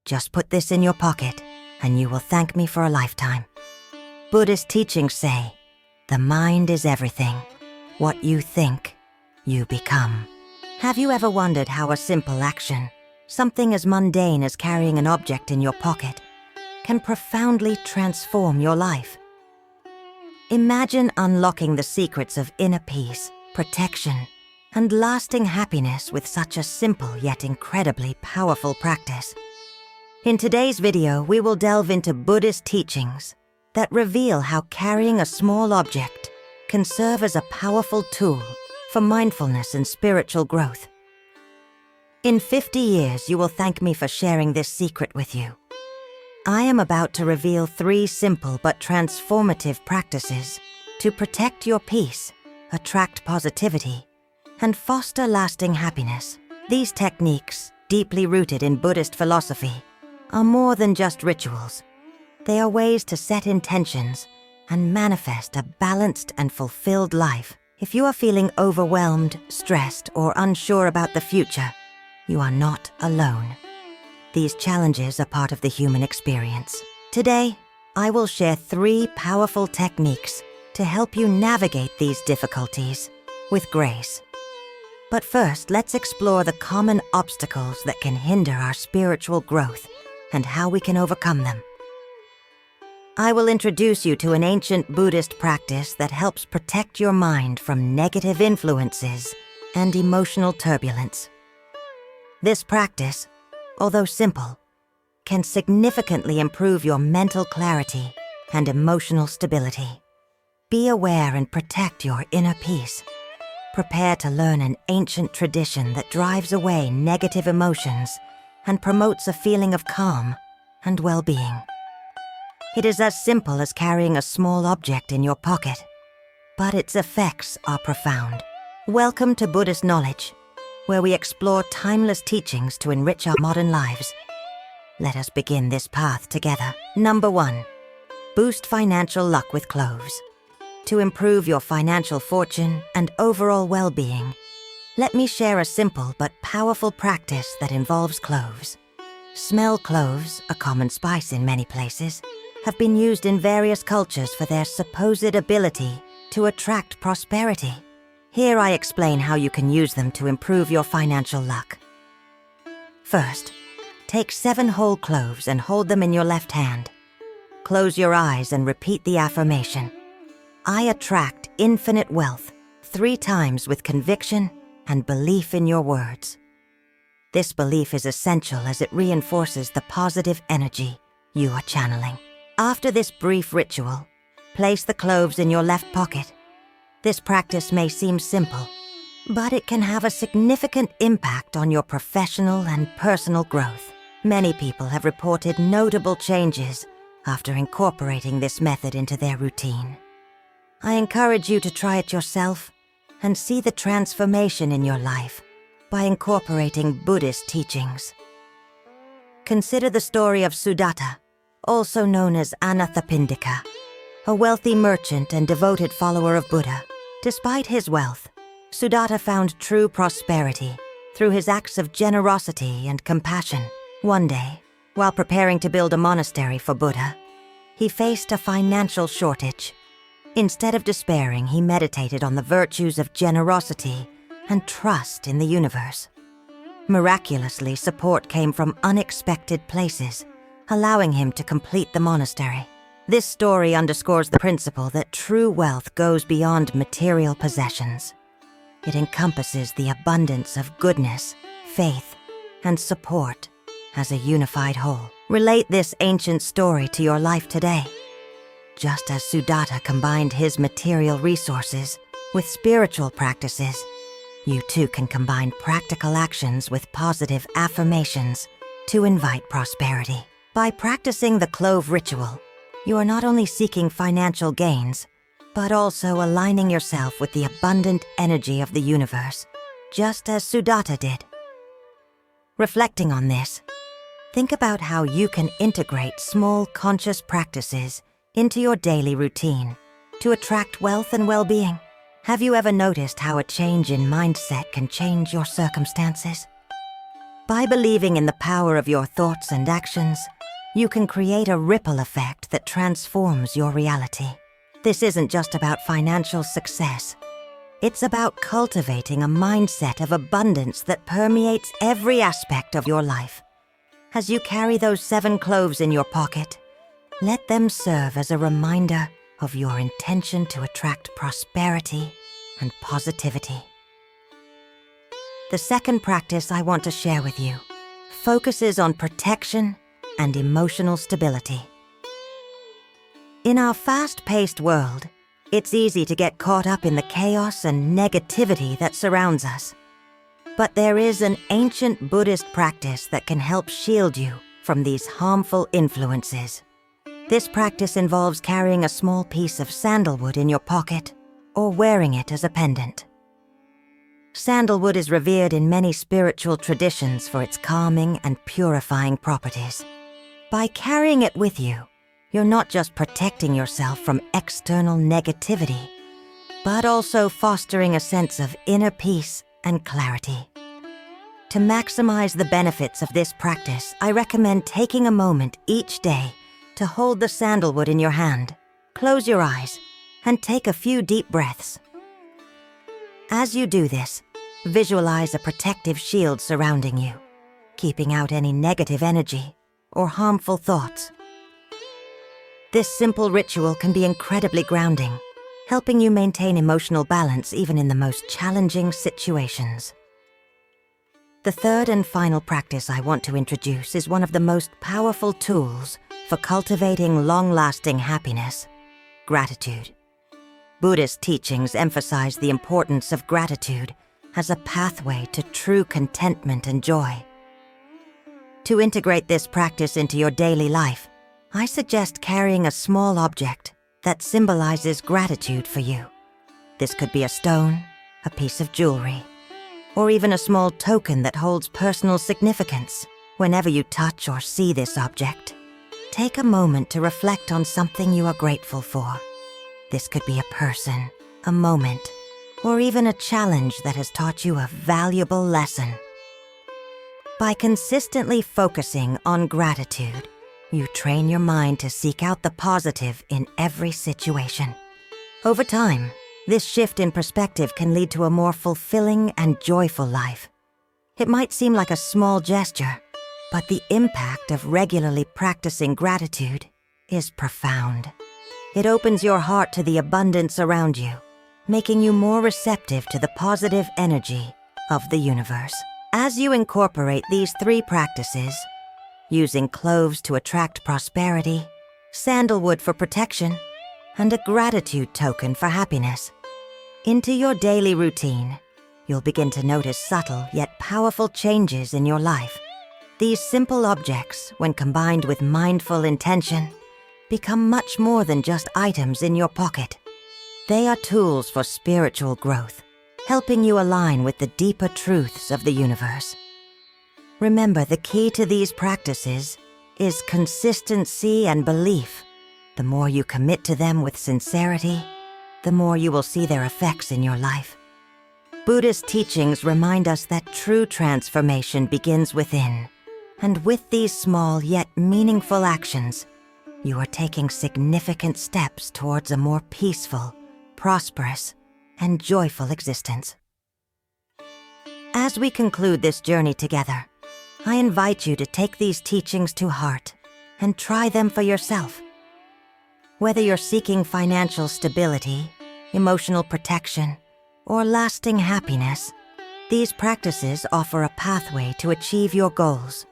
Just put this in your pocket, and you will thank me for a lifetime. Buddhist teachings say, the mind is everything. What you think, you become. Have you ever wondered how a simple action, something as mundane as carrying an object in your pocket, can profoundly transform your life? Imagine unlocking the secrets of inner peace, protection, and lasting happiness with such a simple yet incredibly powerful practice. In today's video, we will delve into Buddhist teachings that reveal how carrying a small object can serve as a powerful tool for mindfulness and spiritual growth. In 50 years, you will thank me for sharing this secret with you. I am about to reveal 3 simple but transformative practices to protect your peace, attract positivity, and foster lasting happiness. These techniques, deeply rooted in Buddhist philosophy, are more than just rituals. They are ways to set intentions and manifest a balanced and fulfilled life. If you are feeling overwhelmed, stressed, or unsure about the future, you are not alone. These challenges are part of the human experience. Today, I will share 3 powerful techniques to help you navigate these difficulties with grace. But first, let's explore the common obstacles that can hinder our spiritual growth and how we can overcome them. I will introduce you to an ancient Buddhist practice that helps protect your mind from negative influences and emotional turbulence. This practice, although simple, can significantly improve your mental clarity and emotional stability. Be aware and protect your inner peace. Prepare to learn an ancient tradition that drives away negative emotions and promotes a feeling of calm and well-being. It is as simple as carrying a small object in your pocket, but its effects are profound. Welcome to Buddhist Knowledge, where we explore timeless teachings to enrich our modern lives. Let us begin this path together. Number 1. Boost financial luck with cloves. To improve your financial fortune and overall well-being, let me share a simple but powerful practice that involves cloves. Smell cloves, a common spice in many places, have been used in various cultures for their supposed ability to attract prosperity. Here I explain how you can use them to improve your financial luck. First, take 7 whole cloves and hold them in your left hand. Close your eyes and repeat the affirmation. I attract infinite wealth 3 times with conviction and belief in your words. This belief is essential as it reinforces the positive energy you are channeling. After this brief ritual, place the cloves in your left pocket. This practice may seem simple, but it can have a significant impact on your professional and personal growth. Many people have reported notable changes after incorporating this method into their routine. I encourage you to try it yourself and see the transformation in your life by incorporating Buddhist teachings. Consider the story of Sudatta, also known as Anathapindika, a wealthy merchant and devoted follower of Buddha. Despite his wealth, Sudatta found true prosperity through his acts of generosity and compassion. One day, while preparing to build a monastery for Buddha, he faced a financial shortage. Instead of despairing, he meditated on the virtues of generosity and trust in the universe. Miraculously, support came from unexpected places, allowing him to complete the monastery. This story underscores the principle that true wealth goes beyond material possessions. It encompasses the abundance of goodness, faith, and support as a unified whole. Relate this ancient story to your life today. Just as Sudatta combined his material resources with spiritual practices, you too can combine practical actions with positive affirmations to invite prosperity. By practicing the clove ritual, you are not only seeking financial gains, but also aligning yourself with the abundant energy of the universe, just as Sudatta did. Reflecting on this, think about how you can integrate small conscious practices into your daily routine to attract wealth and well-being. Have you ever noticed how a change in mindset can change your circumstances? By believing in the power of your thoughts and actions, you can create a ripple effect that transforms your reality. This isn't just about financial success. It's about cultivating a mindset of abundance that permeates every aspect of your life. As you carry those 7 cloves in your pocket, let them serve as a reminder of your intention to attract prosperity and positivity. The second practice I want to share with you focuses on protection and emotional stability. In our fast-paced world, it's easy to get caught up in the chaos and negativity that surrounds us. But there is an ancient Buddhist practice that can help shield you from these harmful influences. This practice involves carrying a small piece of sandalwood in your pocket or wearing it as a pendant. Sandalwood is revered in many spiritual traditions for its calming and purifying properties. By carrying it with you, you're not just protecting yourself from external negativity, but also fostering a sense of inner peace and clarity. To maximize the benefits of this practice, I recommend taking a moment each day to hold the sandalwood in your hand, close your eyes, and take a few deep breaths. As you do this, visualize a protective shield surrounding you, keeping out any negative energy or harmful thoughts. This simple ritual can be incredibly grounding, helping you maintain emotional balance even in the most challenging situations. The third and final practice I want to introduce is one of the most powerful tools for cultivating long-lasting happiness: gratitude. Buddhist teachings emphasize the importance of gratitude as a pathway to true contentment and joy. To integrate this practice into your daily life, I suggest carrying a small object that symbolizes gratitude for you. This could be a stone, a piece of jewelry, or even a small token that holds personal significance. Whenever you touch or see this object, take a moment to reflect on something you are grateful for. This could be a person, a moment, or even a challenge that has taught you a valuable lesson. By consistently focusing on gratitude, you train your mind to seek out the positive in every situation. Over time, this shift in perspective can lead to a more fulfilling and joyful life. It might seem like a small gesture, but the impact of regularly practicing gratitude is profound. It opens your heart to the abundance around you, making you more receptive to the positive energy of the universe. As you incorporate these 3 practices, using cloves to attract prosperity, sandalwood for protection, and a gratitude token for happiness, into your daily routine, you'll begin to notice subtle yet powerful changes in your life. These simple objects, when combined with mindful intention, become much more than just items in your pocket. They are tools for spiritual growth, helping you align with the deeper truths of the universe. Remember, the key to these practices is consistency and belief. The more you commit to them with sincerity, the more you will see their effects in your life. Buddhist teachings remind us that true transformation begins within, and with these small yet meaningful actions, you are taking significant steps towards a more peaceful, prosperous, and joyful existence. As we conclude this journey together, I invite you to take these teachings to heart and try them for yourself. Whether you're seeking financial stability, emotional protection, or lasting happiness, these practices offer a pathway to achieve your goals.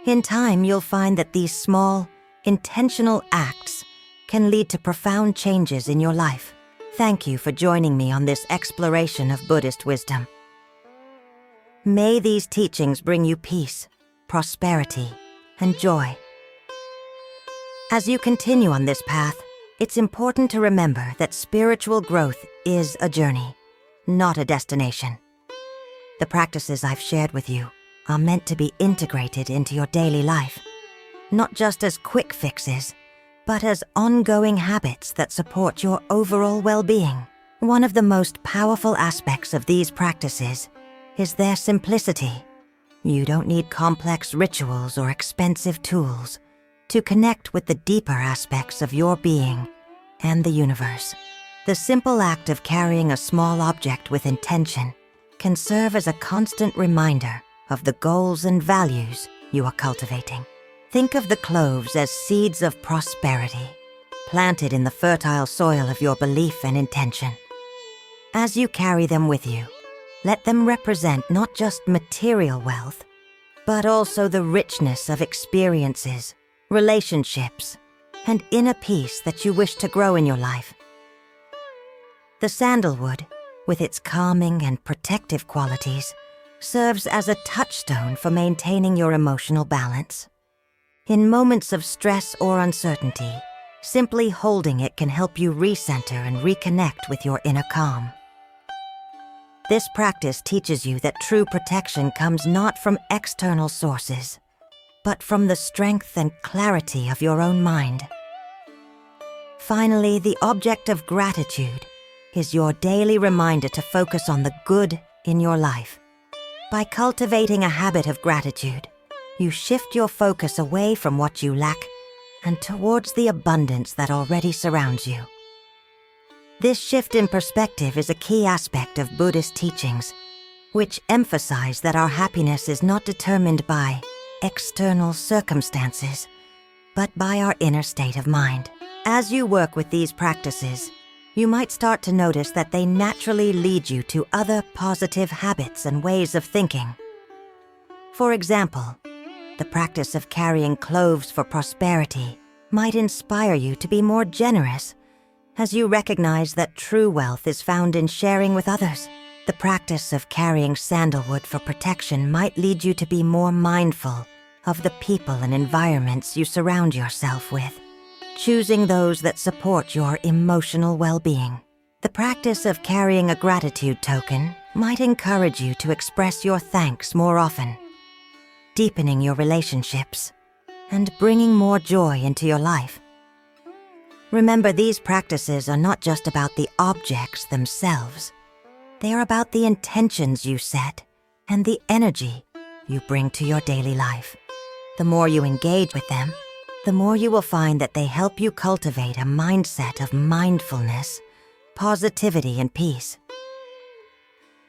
In time, you'll find that these small, intentional acts can lead to profound changes in your life. Thank you for joining me on this exploration of Buddhist wisdom. May these teachings bring you peace, prosperity, and joy. As you continue on this path, it's important to remember that spiritual growth is a journey, not a destination. The practices I've shared with you are meant to be integrated into your daily life, not just as quick fixes, but as ongoing habits that support your overall well-being. One of the most powerful aspects of these practices is their simplicity. You don't need complex rituals or expensive tools to connect with the deeper aspects of your being and the universe. The simple act of carrying a small object with intention can serve as a constant reminder of the goals and values you are cultivating. Think of the cloves as seeds of prosperity, planted in the fertile soil of your belief and intention. As you carry them with you, let them represent not just material wealth, but also the richness of experiences, relationships, and inner peace that you wish to grow in your life. The sandalwood, with its calming and protective qualities, serves as a touchstone for maintaining your emotional balance. In moments of stress or uncertainty, simply holding it can help you recenter and reconnect with your inner calm. This practice teaches you that true protection comes not from external sources, but from the strength and clarity of your own mind. Finally, the object of gratitude is your daily reminder to focus on the good in your life. By cultivating a habit of gratitude, you shift your focus away from what you lack and towards the abundance that already surrounds you. This shift in perspective is a key aspect of Buddhist teachings, which emphasize that our happiness is not determined by external circumstances, but by our inner state of mind. As you work with these practices, you might start to notice that they naturally lead you to other positive habits and ways of thinking. For example, the practice of carrying cloves for prosperity might inspire you to be more generous, as you recognize that true wealth is found in sharing with others. The practice of carrying sandalwood for protection might lead you to be more mindful of the people and environments you surround yourself with, choosing those that support your emotional well-being. The practice of carrying a gratitude token might encourage you to express your thanks more often, deepening your relationships and bringing more joy into your life. Remember, these practices are not just about the objects themselves. They are about the intentions you set and the energy you bring to your daily life. The more you engage with them, the more you will find that they help you cultivate a mindset of mindfulness, positivity, and peace.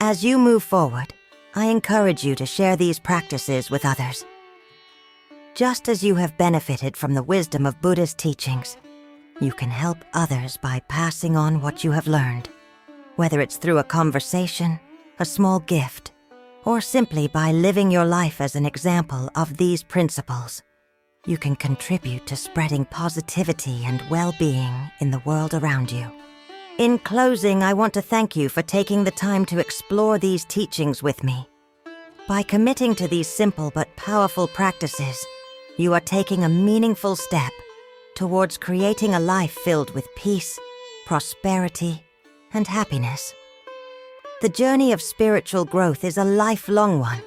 As you move forward, I encourage you to share these practices with others. Just as you have benefited from the wisdom of Buddhist teachings, you can help others by passing on what you have learned, whether it's through a conversation, a small gift, or simply by living your life as an example of these principles. You can contribute to spreading positivity and well-being in the world around you. In closing, I want to thank you for taking the time to explore these teachings with me. By committing to these simple but powerful practices, you are taking a meaningful step towards creating a life filled with peace, prosperity, and happiness. The journey of spiritual growth is a lifelong one,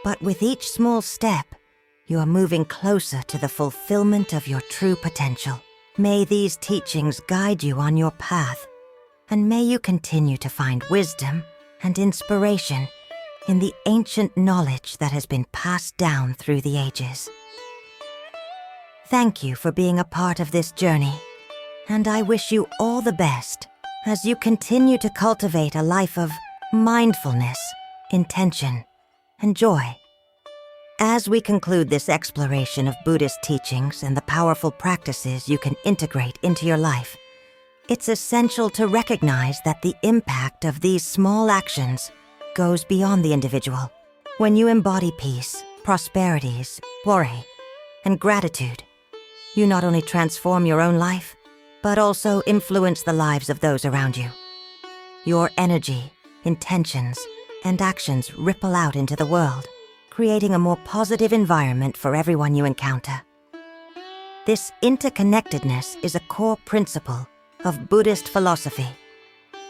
but with each small step, you are moving closer to the fulfillment of your true potential. May these teachings guide you on your path, and may you continue to find wisdom and inspiration in the ancient knowledge that has been passed down through the ages. Thank you for being a part of this journey, and I wish you all the best as you continue to cultivate a life of mindfulness, intention, and joy. As we conclude this exploration of Buddhist teachings and the powerful practices you can integrate into your life, it's essential to recognize that the impact of these small actions goes beyond the individual. When you embody peace, prosperity, worry, and gratitude, you not only transform your own life, but also influence the lives of those around you. Your energy, intentions, and actions ripple out into the world, creating a more positive environment for everyone you encounter. This interconnectedness is a core principle of Buddhist philosophy.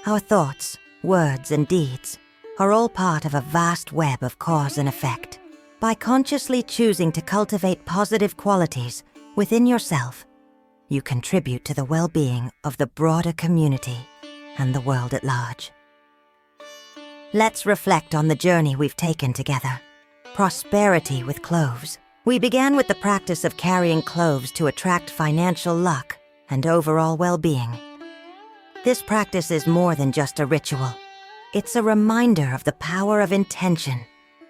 Our thoughts, words, and deeds are all part of a vast web of cause and effect. By consciously choosing to cultivate positive qualities within yourself, you contribute to the well-being of the broader community and the world at large. Let's reflect on the journey we've taken together. prosperity with cloves. We began with the practice of carrying cloves to attract financial luck and overall well-being. This practice is more than just a ritual. It's a reminder of the power of intention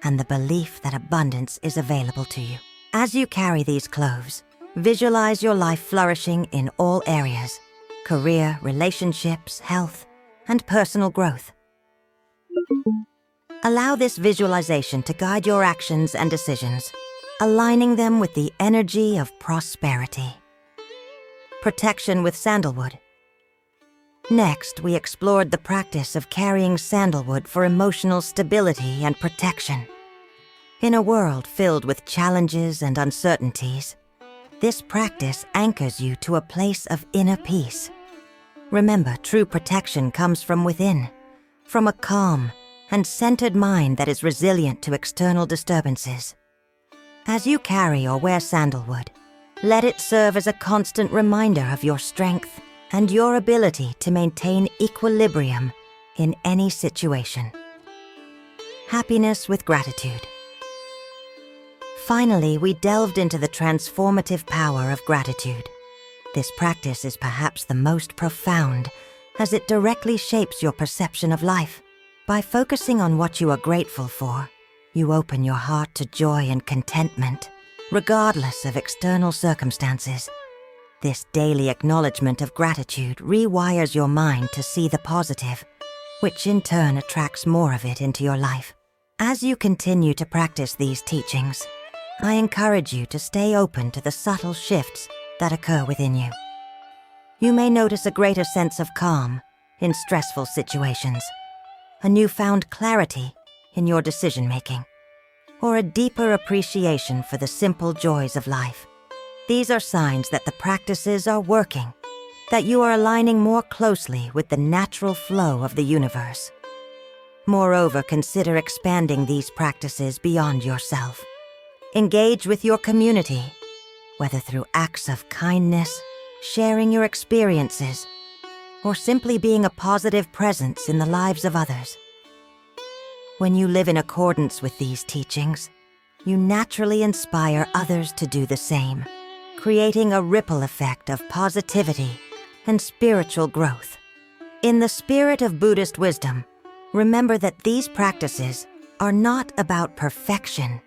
and the belief that abundance is available to you. As you carry these cloves, visualize your life flourishing in all areas: career, relationships, health, and personal growth. Allow this visualization to guide your actions and decisions, aligning them with the energy of prosperity. Protection with sandalwood. Next, we explored the practice of carrying sandalwood for emotional stability and protection. In a world filled with challenges and uncertainties, this practice anchors you to a place of inner peace. Remember, true protection comes from within, from a calm and centered mind that is resilient to external disturbances. As you carry or wear sandalwood, let it serve as a constant reminder of your strength and your ability to maintain equilibrium in any situation. Happiness with gratitude. Finally, we delved into the transformative power of gratitude. This practice is perhaps the most profound, as it directly shapes your perception of life. By focusing on what you are grateful for, you open your heart to joy and contentment, regardless of external circumstances. This daily acknowledgement of gratitude rewires your mind to see the positive, which in turn attracts more of it into your life. As you continue to practice these teachings, I encourage you to stay open to the subtle shifts that occur within you. You may notice a greater sense of calm in stressful situations, a newfound clarity in your decision-making, or a deeper appreciation for the simple joys of life. These are signs that the practices are working, that you are aligning more closely with the natural flow of the universe. Moreover, consider expanding these practices beyond yourself. Engage with your community, whether through acts of kindness, sharing your experiences, or simply being a positive presence in the lives of others. When you live in accordance with these teachings, you naturally inspire others to do the same, creating a ripple effect of positivity and spiritual growth. In the spirit of Buddhist wisdom, remember that these practices are not about perfection,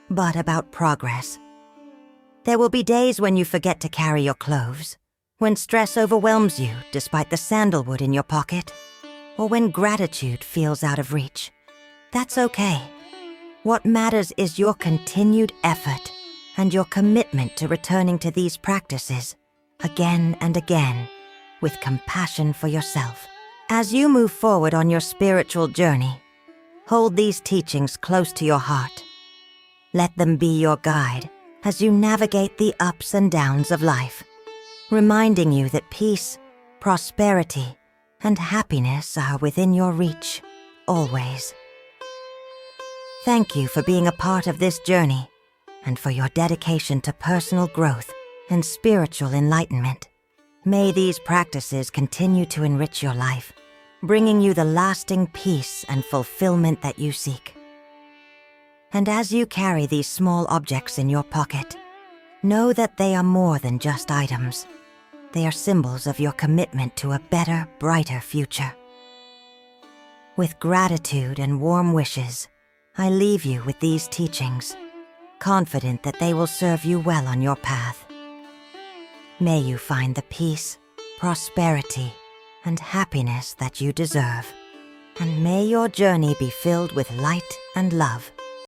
but about progress. There will be days when you forget to carry your cloves, when stress overwhelms you despite the sandalwood in your pocket, or when gratitude feels out of reach. That's okay. What matters is your continued effort and your commitment to returning to these practices again and again with compassion for yourself. As you move forward on your spiritual journey, hold these teachings close to your heart. Let them be your guide as you navigate the ups and downs of life, reminding you that peace, prosperity, and happiness are within your reach, always. Thank you for being a part of this journey and for your dedication to personal growth and spiritual enlightenment. May these practices continue to enrich your life, bringing you the lasting peace and fulfillment that you seek. And as you carry these small objects in your pocket, know that they are more than just items. They are symbols of your commitment to a better, brighter future. With gratitude and warm wishes, I leave you with these teachings, confident that they will serve you well on your path. May you find the peace, prosperity, and happiness that you deserve, and may your journey be filled with light and love.